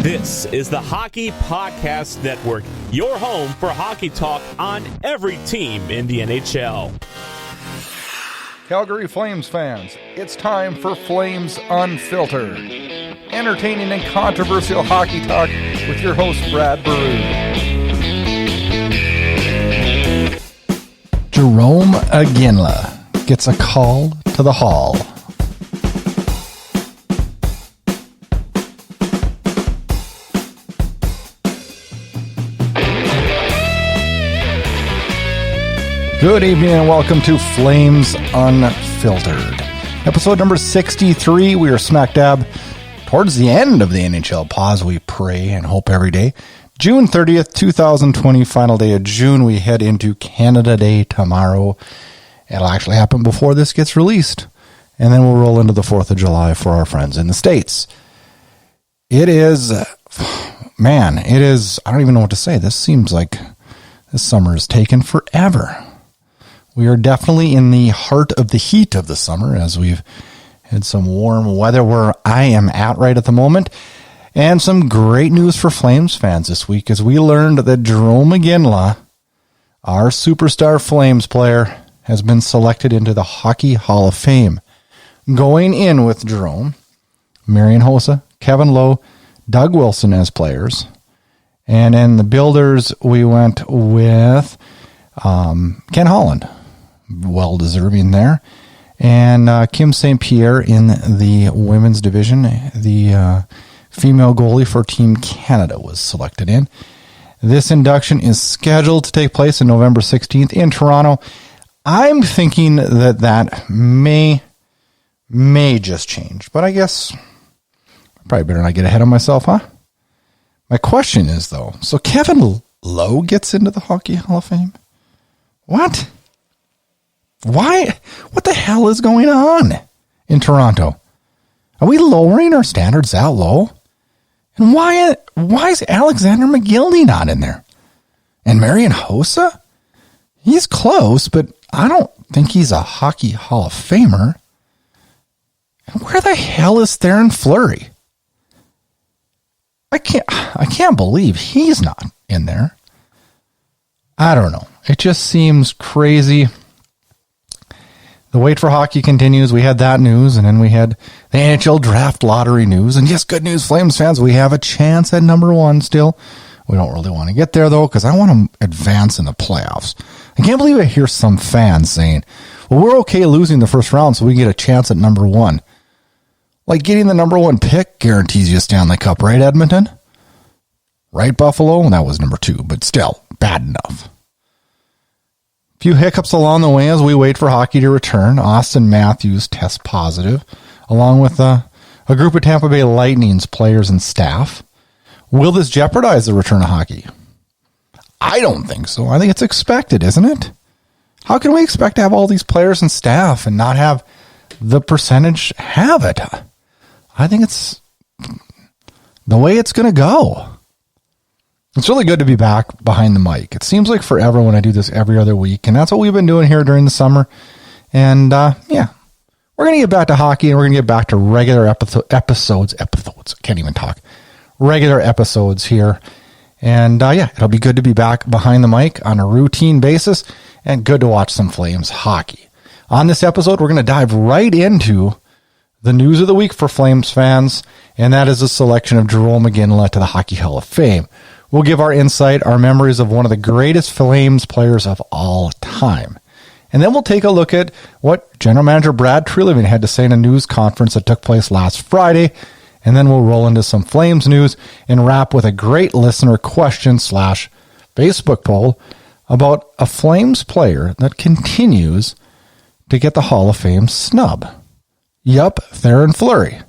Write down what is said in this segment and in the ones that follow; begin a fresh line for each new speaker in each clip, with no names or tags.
This is the Hockey Podcast Network, your home for hockey talk on every team in the NHL.
Calgary Flames fans, it's time for Flames Unfiltered. Entertaining and controversial hockey talk with your host, Brad Baru. Jarome Iginla gets a call to the Hall. Good evening and welcome to Flames Unfiltered. Episode number 63. We are smack dab towards the end of the NHL pause. We pray and hope every day. June 30th, 2020, final day of June. We head into Canada Day tomorrow. It'll actually happen before this gets released. And then we'll roll into the 4th of July for our friends in the States. It is, man, it is, I don't even know what to say. This seems like this summer has taken forever. We are definitely in the heart of the heat of the summer as we've had some warm weather where I am at right at the moment. And some great news for Flames fans this week as we learned that Jarome Iginla, our superstar Flames player, has been selected into the Hockey Hall of Fame. Going in with Jarome, Marian Hossa, Kevin Lowe, Doug Wilson as players. And in the builders, we went with Ken Holland. Well-deserving there. And Kim St. Pierre in the women's division, the female goalie for Team Canada was selected in. This induction is scheduled to take place on November 16th in Toronto. I'm thinking that may just change, but I guess I probably better not get ahead of myself, huh? My question is, though, so Kevin Lowe gets into the Hockey Hall of Fame? What? Why? What the hell is going on in Toronto? Are we lowering our standards that low? And why is Alexander McGillney not in there? And Marian Hossa? He's close, but I don't think he's a Hockey Hall of Famer. And where the hell is Theoren Fleury? I can't believe he's not in there. I don't know. It just seems crazy. The wait for hockey continues. We had that news, and then we had the NHL draft lottery news. And yes, good news, Flames fans, we have a chance at number one still. We don't really want to get there, though, because I want to advance in the playoffs. I can't believe I hear some fans saying, well, we're okay losing the first round so we get a chance at number one. Like getting the number one pick guarantees you a Stanley Cup, right, Edmonton? Right, Buffalo? That was number two, but still, bad enough. Few hiccups along the way as we wait for hockey to return. Austin Matthews tests positive, along with a group of Tampa Bay Lightning's players and staff. Will this jeopardize the return of hockey? I don't think so. I think it's expected, isn't it? How can we expect to have all these players and staff and not have the percentage have it? I think it's the way it's going to go. It's really good to be back behind the mic. It seems like forever when I do this every other week, and that's what we've been doing here during the summer. And, yeah, we're going to get back to hockey, and we're going to get back to regular episodes. I can't even talk. Regular episodes here. And, yeah, it'll be good to be back behind the mic on a routine basis, and good to watch some Flames hockey. On this episode, we're going to dive right into the news of the week for Flames fans, and that is a selection of Jarome Iginla to the Hockey Hall of Fame. We'll give our insight, our memories of one of the greatest Flames players of all time. And then we'll take a look at what General Manager Brad Treliving had to say in a news conference that took place last Friday. And then we'll roll into some Flames news and wrap with a great listener question / Facebook poll about a Flames player that continues to get the Hall of Fame snub. Yup, Theoren Fleury.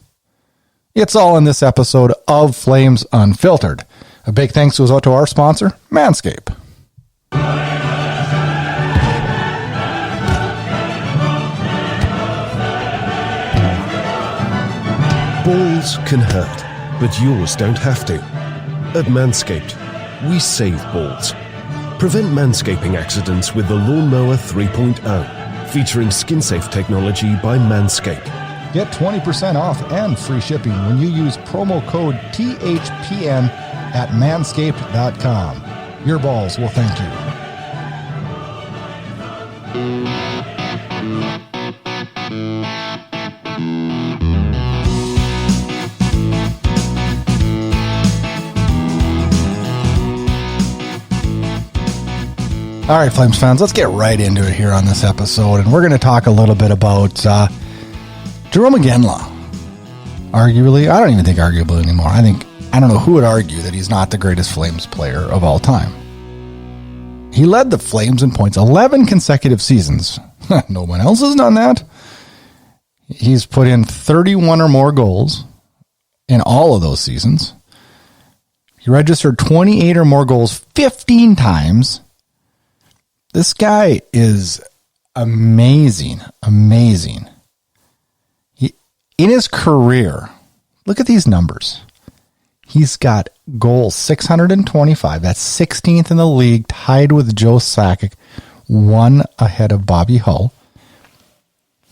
It's all in this episode of Flames Unfiltered. A big thanks goes out to our sponsor, Manscaped.
Balls can hurt, but yours don't have to. At Manscaped, we save balls. Prevent manscaping accidents with the Lawnmower 3.0, featuring skin-safe technology by Manscaped.
Get 20% off and free shipping when you use promo code THPN at manscaped.com. Your balls will thank you. All right, Flames fans, let's get right into it here on this episode, and we're going to talk a little bit about Jerome Iginla. Arguably, I don't even think arguably anymore. I don't know who would argue that he's not the greatest Flames player of all time. He led the Flames in points 11 consecutive seasons. No one else has done that. He's put in 31 or more goals in all of those seasons. He registered 28 or more goals 15 times. This guy is amazing, amazing. In his career, look at these numbers. He's got goals 625. That's 16th in the league, tied with Joe Sakic, one ahead of Bobby Hull.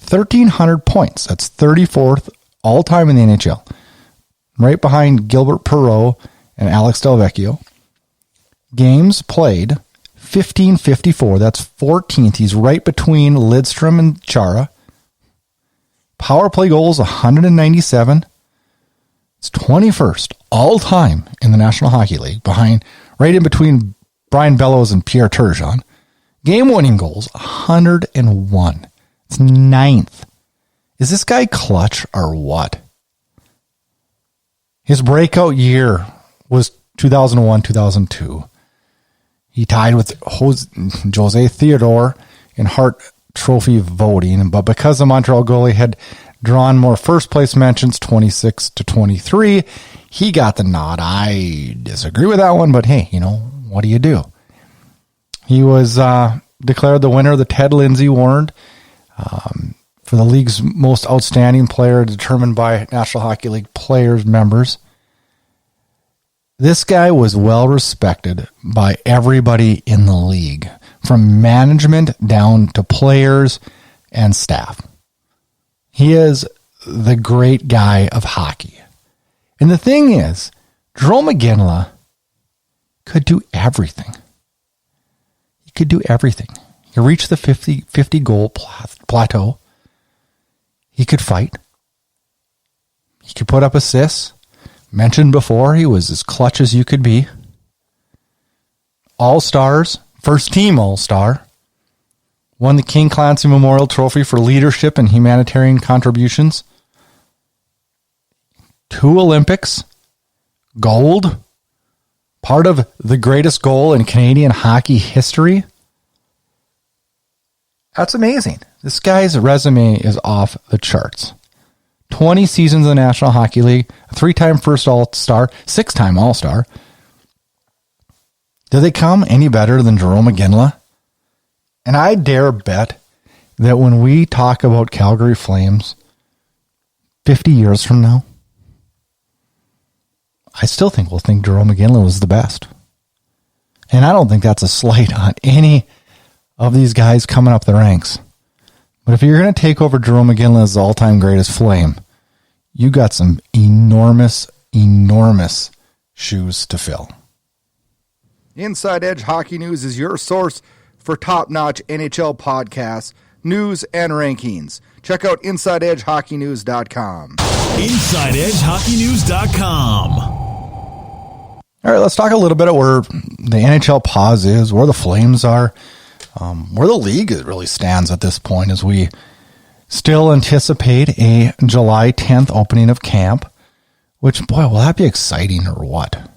1,300 points. That's 34th all-time in the NHL. Right behind Gilbert Perreault and Alex Delvecchio. Games played, 1554. That's 14th. He's right between Lidstrom and Chara. Power play goals, 197. It's 21st all-time in the National Hockey League, right in between Brian Bellows and Pierre Turgeon. Game-winning goals, 101. It's 9th. Is this guy clutch or what? His breakout year was 2001-2002. He tied with Jose Theodore in Hart Trophy voting, but because the Montreal goalie had drawn more first-place mentions, 26-23, he got the nod. I disagree with that one, but hey, what do you do? He was declared the winner of the Ted Lindsay Award for the league's most outstanding player, determined by National Hockey League players members. This guy was well respected by everybody in the league, from management down to players and staff. He is the great guy of hockey. And the thing is, Jerome Iginla could do everything. He could do everything. He reached the 50 goal plateau. He could fight. He could put up assists. Mentioned before, he was as clutch as you could be. All-Stars, first team All-Star. Won the King Clancy Memorial Trophy for leadership and humanitarian contributions. 2 Olympics. Gold. Part of the greatest goal in Canadian hockey history. That's amazing. This guy's resume is off the charts. 20 seasons in the National Hockey League, a 3-time first All-Star, 6-time All-Star. Do they come any better than Jerome Iginla? And I dare bet that when we talk about Calgary Flames 50 years from now, I still think we'll think Jerome Iginla was the best. And I don't think that's a slight on any of these guys coming up the ranks. But if you're going to take over Jerome Iginla as the all-time greatest Flame, you got some enormous, enormous shoes to fill. Inside Edge Hockey News is your source for top-notch NHL podcasts, news, and rankings. Check out InsideEdgeHockeyNews.com.
InsideEdgeHockeyNews.com.
All right, let's talk a little bit about where the NHL pause is, where the Flames are, where the league really stands at this point, as we still anticipate a July 10th opening of camp, which, boy, will that be exciting or what?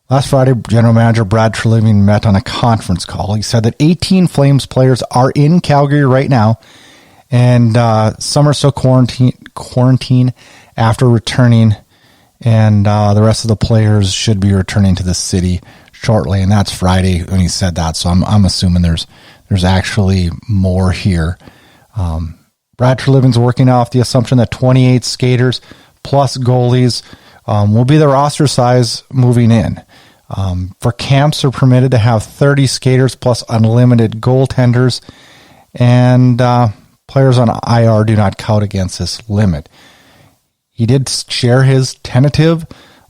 Last Friday, General Manager Brad Treliving met on a conference call. He said that 18 Flames players are in Calgary right now, and some are still quarantine after returning, and the rest of the players should be returning to the city shortly, and that's Friday when he said that, so I'm assuming there's actually more here. Brad Treliving's working off the assumption that 28 skaters plus goalies will be the roster size moving in. For camps, they're permitted to have 30 skaters plus unlimited goaltenders, and players on IR do not count against this limit. He did share his tentative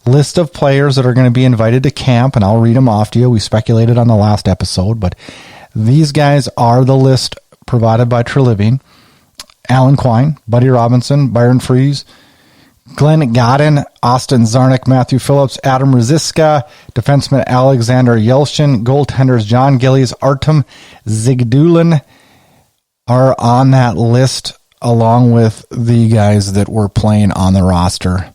list of players that are going to be invited to camp, and I'll read them off to you. We speculated on the last episode, but these guys are the list provided by Treliving. Alan Quine, Buddy Robinson, Byron Fries, Glenn Godden, Austin Zarnik, Matthew Phillips, Adam Rosiska, defenseman Alexander Yelchin, goaltenders John Gillies, Artem Zagidulin are on that list, along with the guys that were playing on the roster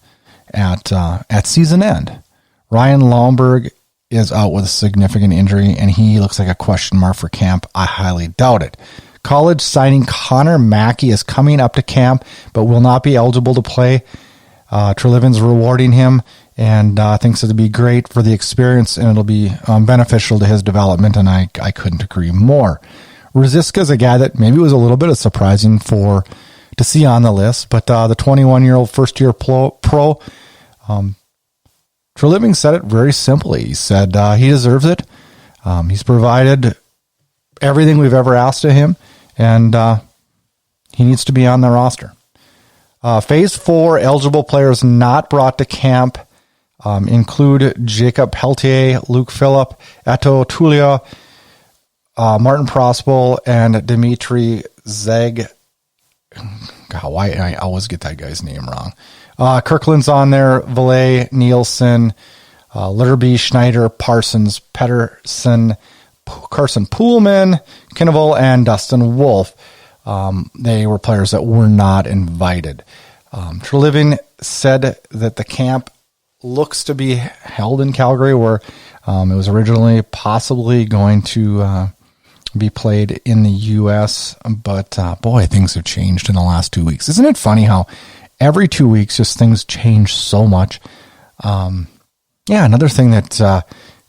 at season end. Ryan Lomberg is out with a significant injury, and he looks like a question mark for camp. I highly doubt it. College signing Connor Mackey is coming up to camp, but will not be eligible to play. Treliving's rewarding him and thinks it'll be great for the experience, and it'll be beneficial to his development, and I couldn't agree more. Rosiska's a guy that maybe was a little bit of surprising to see on the list, but the 21-year-old first-year pro, Treliving said it very simply. He said he deserves it. He's provided everything we've ever asked of him, and he needs to be on the roster. Phase 4 eligible players not brought to camp include Jacob Peltier, Luke Phillip, Eto Tulia, Martin Prospel, and Dimitri Zeg. God, why I always get that guy's name wrong. Kirkland's on there, Valet, Nielsen, Litterby, Schneider, Parsons, Pedersen, Carson Poolman, Kinneville, and Dustin Wolf. They were players that were not invited. Treliving said that the camp looks to be held in Calgary, where it was originally possibly going to be played in the U.S., but boy, things have changed in the last 2 weeks. Isn't it funny how every 2 weeks just things change so much? Another thing that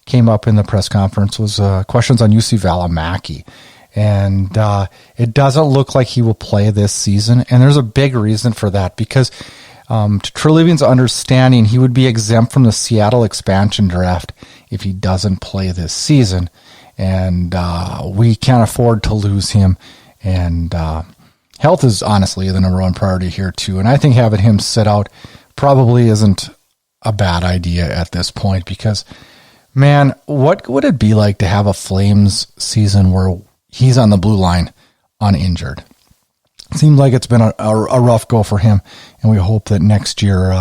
came up in the press conference was questions on UC Valimaki. And it doesn't look like he will play this season. And there's a big reason for that, because to Treliving's understanding, he would be exempt from the Seattle expansion draft if he doesn't play this season. And we can't afford to lose him. And health is honestly the number one priority here too. And I think having him sit out probably isn't a bad idea at this point, because, man, what would it be like to have a Flames season where he's on the blue line uninjured? It seems like it's been a rough go for him, and we hope that next year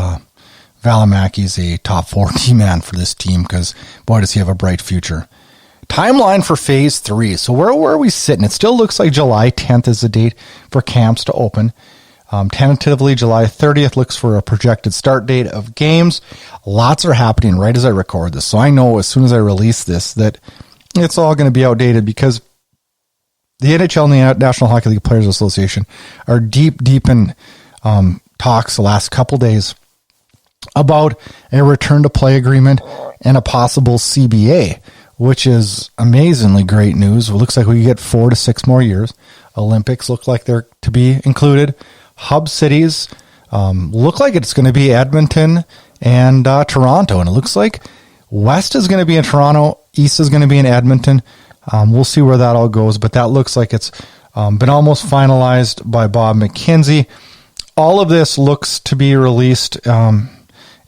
Valimaki's a top 4 D-man for this team, because, boy, does he have a bright future. Timeline for Phase 3. So where are we sitting? It still looks like July 10th is the date for camps to open. Tentatively, July 30th looks for a projected start date of games. Lots are happening right as I record this, so I know as soon as I release this that it's all going to be outdated, because the NHL and the National Hockey League Players Association are deep in talks the last couple days about a return to play agreement and a possible CBA, which is amazingly great news. It looks like we get 4 to 6 more years. Olympics look like they're to be included. Hub cities look like it's going to be Edmonton and Toronto. And it looks like West is going to be in Toronto, East is going to be in Edmonton. We'll see where that all goes, but that looks like it's been almost finalized by Bob McKenzie. All of this looks to be released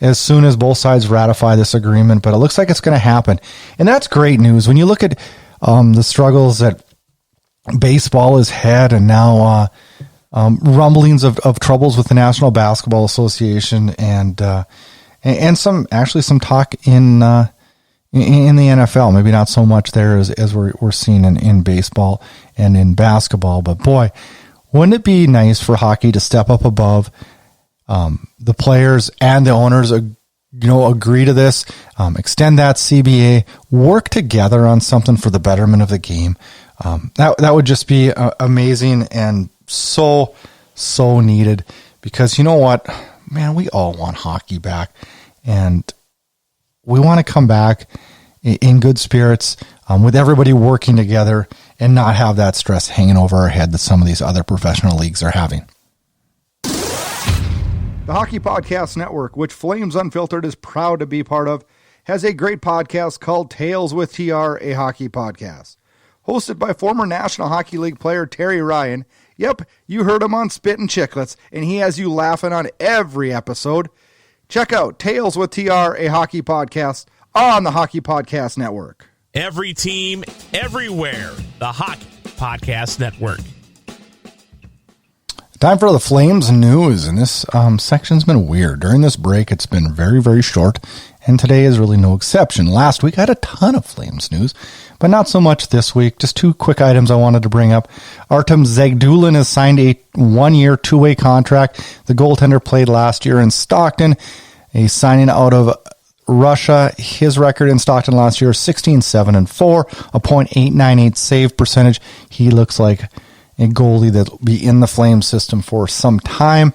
as soon as both sides ratify this agreement, but it looks like it's going to happen. And that's great news. When you look at the struggles that baseball has had, and now rumblings of troubles with the National Basketball Association, and some talk in the NFL, maybe not so much there as we're seeing in baseball and in basketball, but boy, wouldn't it be nice for hockey to step up above the players and the owners, agree to this, extend that CBA, work together on something for the betterment of the game. That would just be amazing and so needed, because you know what, man, we all want hockey back, and we want to come back in good spirits with everybody working together and not have that stress hanging over our head that some of these other professional leagues are having. The Hockey Podcast Network, which Flames Unfiltered is proud to be part of, has a great podcast called Tales with TR, a hockey podcast. Hosted by former National Hockey League player Terry Ryan, Yep, you heard him on Spit and Chicklets, and he has you laughing on every episode. Check out Tales with TR, a hockey podcast on the Hockey Podcast Network.
Every team, everywhere. The Hockey Podcast Network.
Time for the Flames news, and this section's been weird. During this break, it's been very, very short, and today is really no exception. Last week, I had a ton of Flames news, but not so much this week. Just two quick items I wanted to bring up. Artem Zagidulin has signed a 1-year, 2-way contract. The goaltender played last year in Stockton. He's signing out of Russia. His record in Stockton last year, 16-7-4, a .898 save percentage. He looks like a goalie that will be in the Flames system for some time.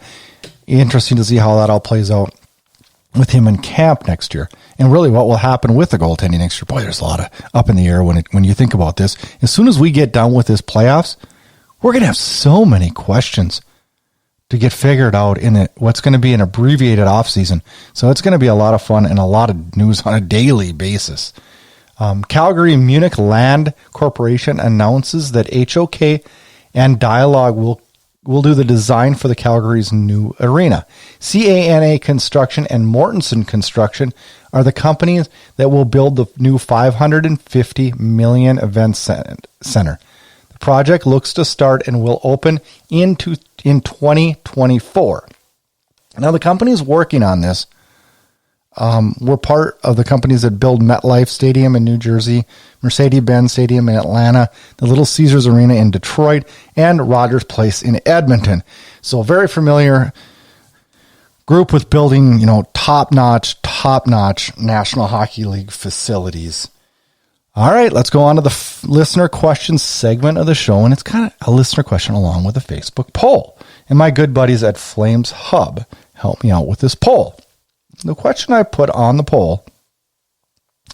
Interesting to see how that all plays out with him in camp next year. And really what will happen with the goaltending next year. Boy, there's a lot of up in the air when you think about this. As soon as we get done with this playoffs, we're going to have so many questions to get figured out in what's going to be an abbreviated offseason. So it's going to be a lot of fun and a lot of news on a daily basis. Calgary Munich Land Corporation announces that HOK and Dialogue will do the design for the Calgary's new arena. CANA Construction and Mortensen Construction are the companies that will build the new $550 million event center. The project looks to start and will open in 2024. Now, the companies working on this were part of the companies that build MetLife Stadium in New Jersey, Mercedes-Benz Stadium in Atlanta, the Little Caesars Arena in Detroit, and Rogers Place in Edmonton. So very familiar group with building, top-notch National Hockey League facilities. All right, let's go on to the listener questions segment of the show, and it's kind of a listener question along with a Facebook poll. And my good buddies at Flames Hub helped me out with this poll. The question I put on the poll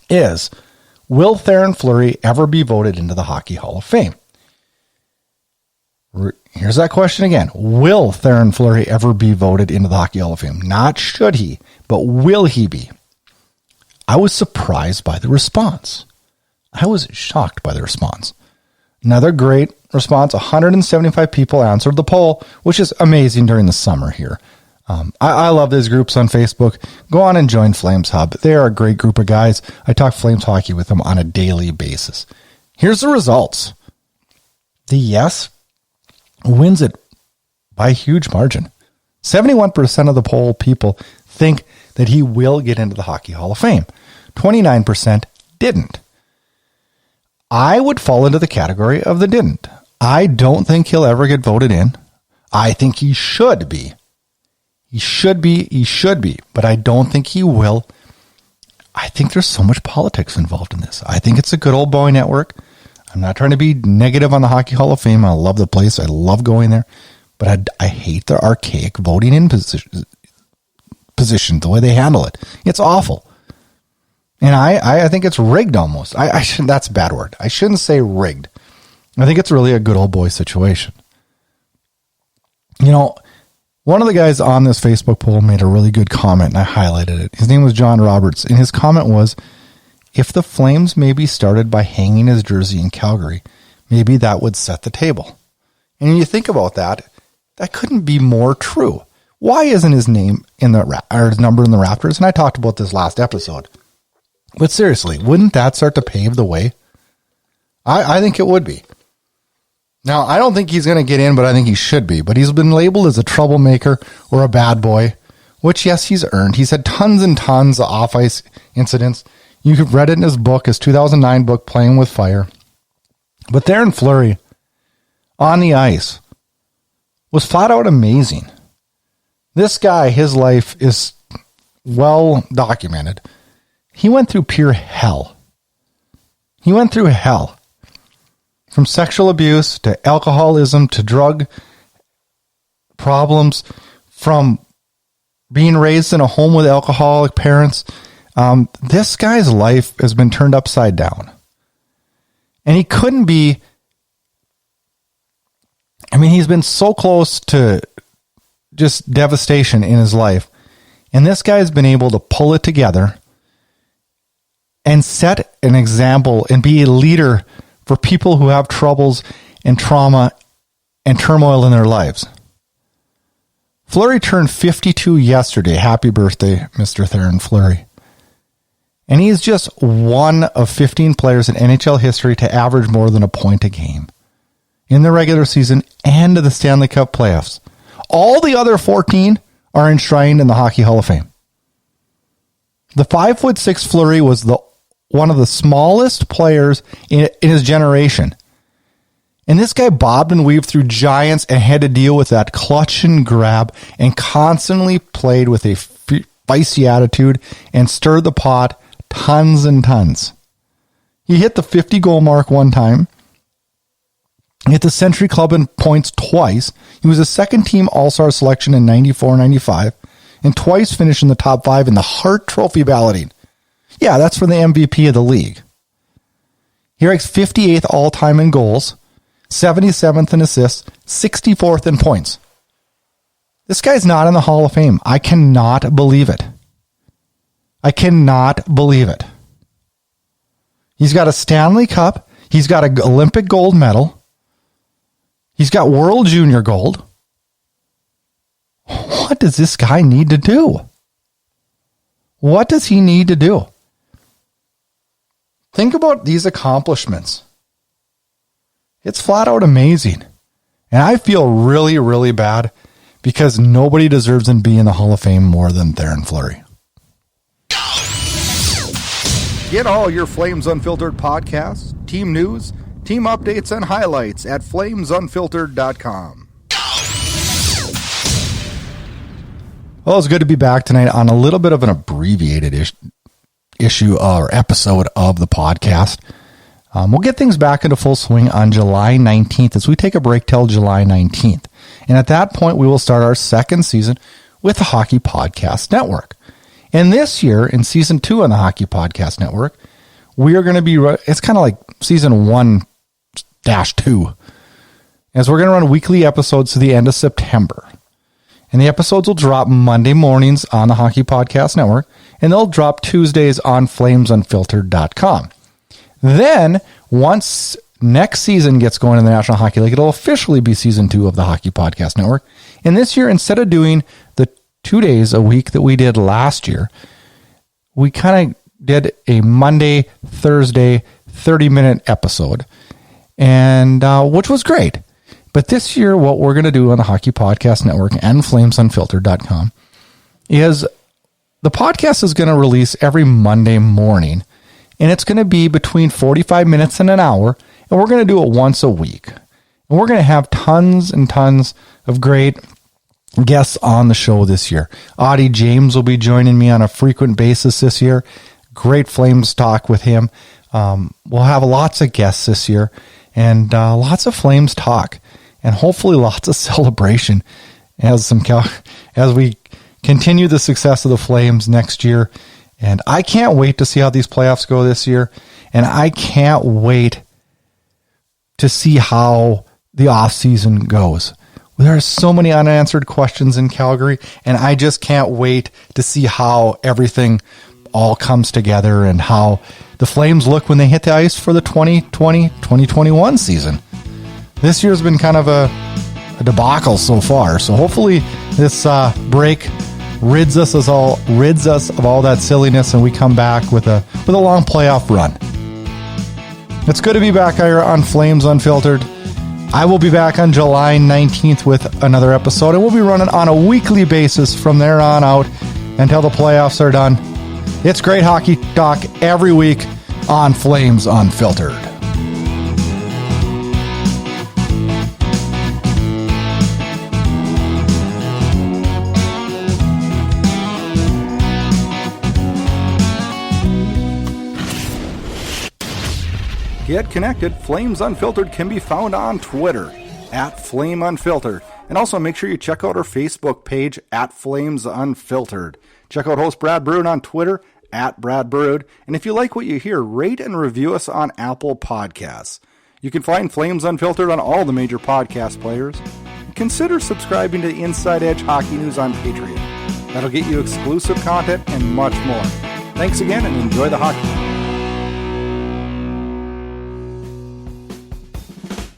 is, will Theoren Fleury ever be voted into the Hockey Hall of Fame? Here's that question again. Will Theoren Fleury ever be voted into the Hockey Hall of Fame? Not should he, but will he be? I was surprised by the response. I was shocked by the response. Another great response. 175 people answered the poll, which is amazing during the summer here. I love these groups on Facebook. Go on and join Flames Hub. They are a great group of guys. I talk Flames hockey with them on a daily basis. Here's the results. The yes wins it by a huge margin. 71% of the poll people think that he will get into the Hockey Hall of Fame. 29% didn't. I would fall into the category of the didn't. I don't think he'll ever get voted in. I think he should be. He should be, but I don't think he will. I think there's so much politics involved in this. I think it's a good old boy network. I'm not trying to be negative on the Hockey Hall of Fame. I love the place. I love going there. But I hate the archaic voting in position, the way they handle it. It's awful. And I think it's rigged almost. I shouldn't, that's a bad word. I shouldn't say rigged. I think it's really a good old boy situation. One of the guys on this Facebook poll made a really good comment, and I highlighted it. His name was John Roberts, and his comment was, if the Flames maybe started by hanging his jersey in Calgary, maybe that would set the table. And when you think about that, that couldn't be more true. Why isn't his name in his number in the rafters? And I talked about this last episode. But seriously, wouldn't that start to pave the way? I think it would be. Now, I don't think he's going to get in, but I think he should be. But he's been labeled as a troublemaker or a bad boy, which, yes, he's earned. He's had tons and tons of off-ice incidents. You could read it in his book, his 2009 book, Playing with Fire. But Theoren Fleury, on the ice, was flat out amazing. This guy, his life is well documented. He went through pure hell. He went through hell. From sexual abuse to alcoholism to drug problems, from being raised in a home with alcoholic parents. This guy's life has been turned upside down. And he couldn't be... he's been so close to just devastation in his life. And this guy's been able to pull it together and set an example and be a leader for people who have troubles and trauma and turmoil in their lives. Fleury turned 52 yesterday. Happy birthday, Mr. Theron Fleury. And he's just one of 15 players in NHL history to average more than a point a game in the regular season and the Stanley Cup playoffs. All the other 14 are enshrined in the Hockey Hall of Fame. The 5'6" Fleury was one of the smallest players in his generation. And this guy bobbed and weaved through giants and had to deal with that clutch and grab and constantly played with a feisty attitude and stirred the pot tons and tons. He hit the 50-goal mark one time. He hit the Century Club in points twice. He was a second-team All-Star selection in 94-95 and twice finished in the top 5 in the Hart Trophy balloting. Yeah, that's for the MVP of the league. He ranks 58th all-time in goals, 77th in assists, 64th in points. This guy's not in the Hall of Fame. I cannot believe it. I cannot believe it. He's got a Stanley Cup. He's got an Olympic gold medal. He's got World Junior gold. What does this guy need to do? What does he need to do? Think about these accomplishments. It's flat out amazing. And I feel really, really bad because nobody deserves to be in the Hall of Fame more than Theron Fleury. Get all your Flames Unfiltered podcasts, team news, team updates, and highlights at flamesunfiltered.com. Well, it's good to be back tonight on a little bit of an abbreviated issue or episode of the podcast. We'll get things back into full swing on July 19th as we take a break till July 19th. And at that point, we will start our second season with the Hockey Podcast Network. And this year, in season 2 on the Hockey Podcast Network, we are going to be, it's kind of like season 1-2, as we're going to run weekly episodes to the end of September. And the episodes will drop Monday mornings on the Hockey Podcast Network, and they'll drop Tuesdays on flamesunfiltered.com. Then, once next season gets going in the National Hockey League, it'll officially be season 2 of the Hockey Podcast Network. And this year, instead of doing the 2 days a week that we did last year, we kind of did a Monday, Thursday, 30-minute episode, and which was great. But this year, what we're going to do on the Hockey Podcast Network and flamesunfiltered.com is the podcast is going to release every Monday morning, and it's going to be between 45 minutes and an hour, and we're going to do it once a week. And we're going to have tons and tons of great guests on the show this year. Audie James will be joining me on a frequent basis this year. Great Flames talk with him. We'll have lots of guests this year and lots of Flames talk and hopefully lots of celebration as we continue the success of the Flames next year. And I can't wait to see how these playoffs go this year. And I can't wait to see how the offseason goes. There are so many unanswered questions in Calgary, and I just can't wait to see how everything all comes together and how the Flames look when they hit the ice for the 2020-2021 season. This year's been kind of a debacle so far, so hopefully this break rids us of all that silliness and we come back with a long playoff run. It's good to be back here on Flames Unfiltered. I will be back on July 19th with another episode, and we'll be running on a weekly basis from there on out until the playoffs are done. It's great hockey talk every week on Flames Unfiltered. Get connected. Flames Unfiltered can be found on Twitter at Flame Unfiltered. And also make sure you check out our Facebook page at Flames Unfiltered. Check out host Brad Brood on Twitter at Brad Brood. And if you like what you hear, rate and review us on Apple Podcasts. You can find Flames Unfiltered on all the major podcast players. Consider subscribing to Inside Edge Hockey News on Patreon. That'll get you exclusive content and much more. Thanks again and enjoy the hockey.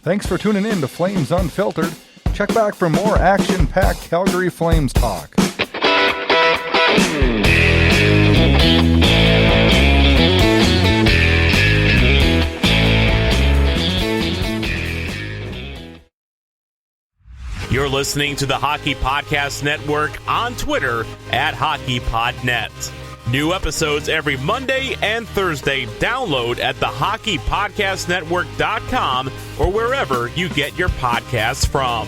Thanks for tuning in to Flames Unfiltered. Check back for more action-packed Calgary Flames talk.
You're listening to the Hockey Podcast Network on Twitter at HockeyPodNet. New episodes every Monday and Thursday. Download at thehockeypodcastnetwork.com or wherever you get your podcasts from.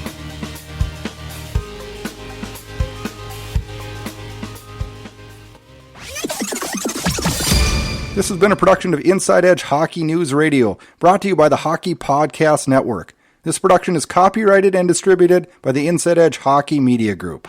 This has been a production of Inside Edge Hockey News Radio, brought to you by the Hockey Podcast Network. This production is copyrighted and distributed by the Inside Edge Hockey Media Group.